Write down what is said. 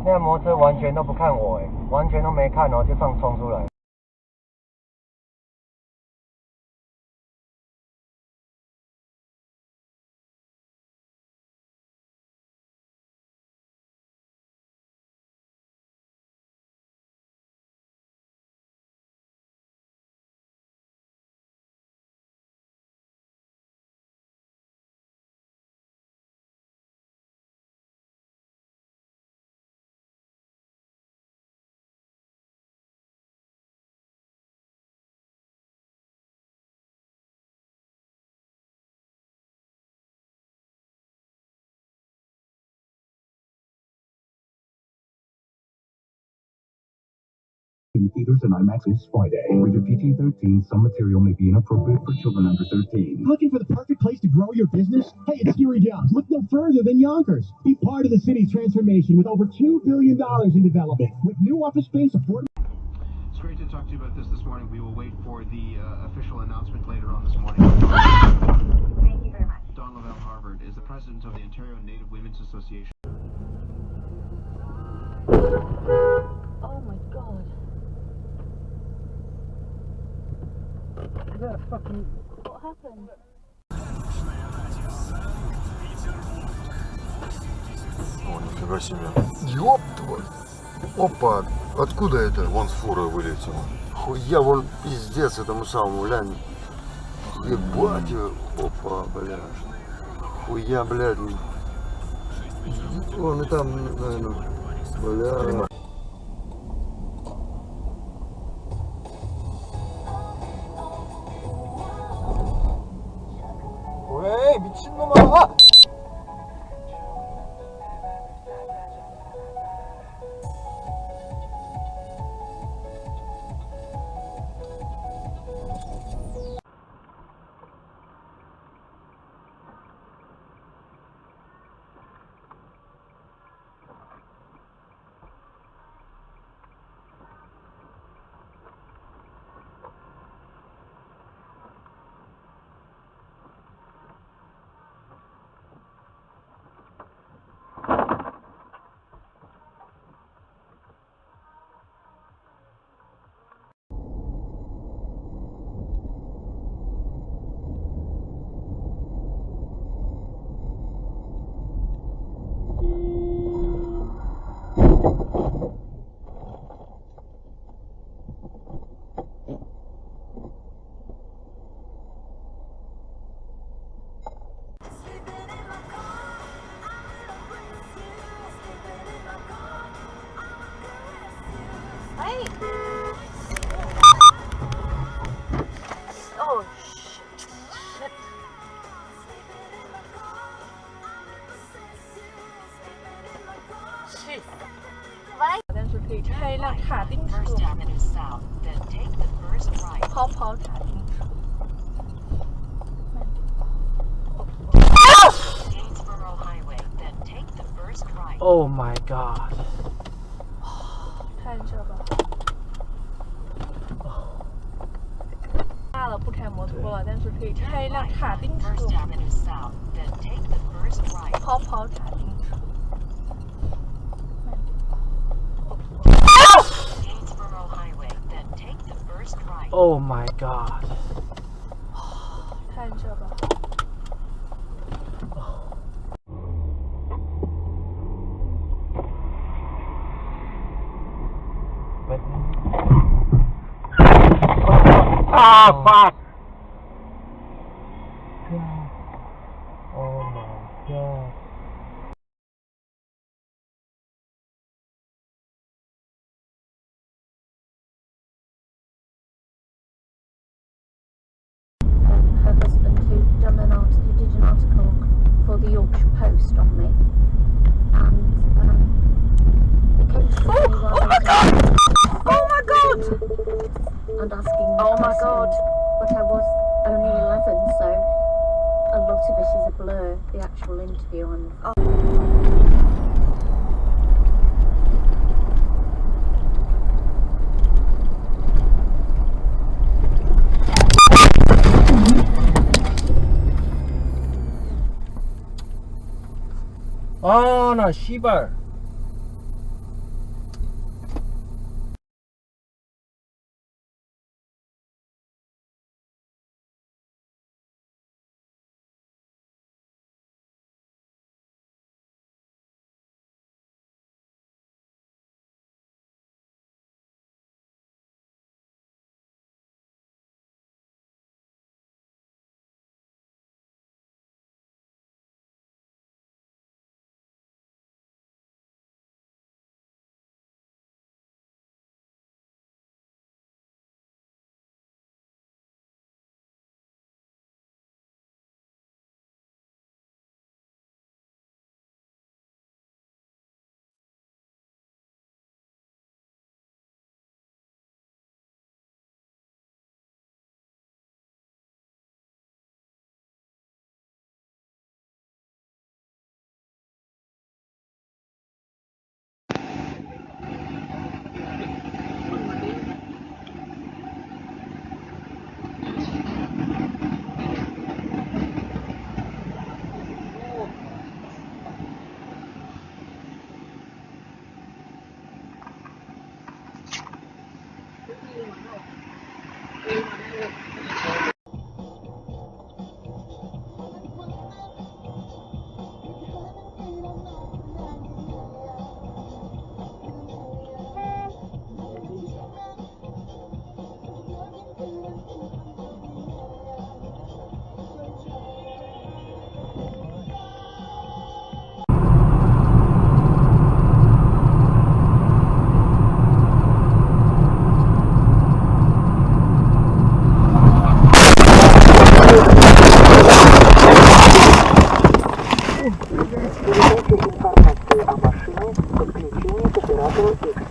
那摩托车完全都不看我完全都没看哦，就冲出来。In theaters and IMAX this Friday. Rated PG-13. Some material may be inappropriate for children under 13. Looking for the perfect place to grow your business? Hey, it's Huey Jones. Look no further than Yonkers. Be part of the city's transformation with over $2 billion in development. With new office space, affordable... It's great to talk to you about this morning. We will wait for the official announcement later on this morning. Thank you very much. Dawn Lavelle Harvard is the president of the Ontario Native Women's Association. Oh my god. That fucking... What happened? О, нифига себе. Ёб твой. Опа, откуда это? Вон с фуры вылетел. Хуя, вон пиздец этому самому, глянь. Ебать его. Опа, бля. Хуя, блядь. Вон и там, наверное, бля. 왜 미친놈아! Hey! Oh shit. Shit. 但是可以拆一辆卡丁车，跑卡丁车。Oh my god！ 看这个，大了不开摩托了，但是可以拆一辆卡丁车，跑卡丁车。Oh my god！ 看这个。Ah, fuck! Oh my god. Her husband who did an article for the Yorkshire Post on me, and he came to me Oh my god! Oh my god! and asking me Oh my questions, god! but I was only 11, so a lot of it is a blur. The actual interview on the phone. 아, 나 씨발. Compiltion.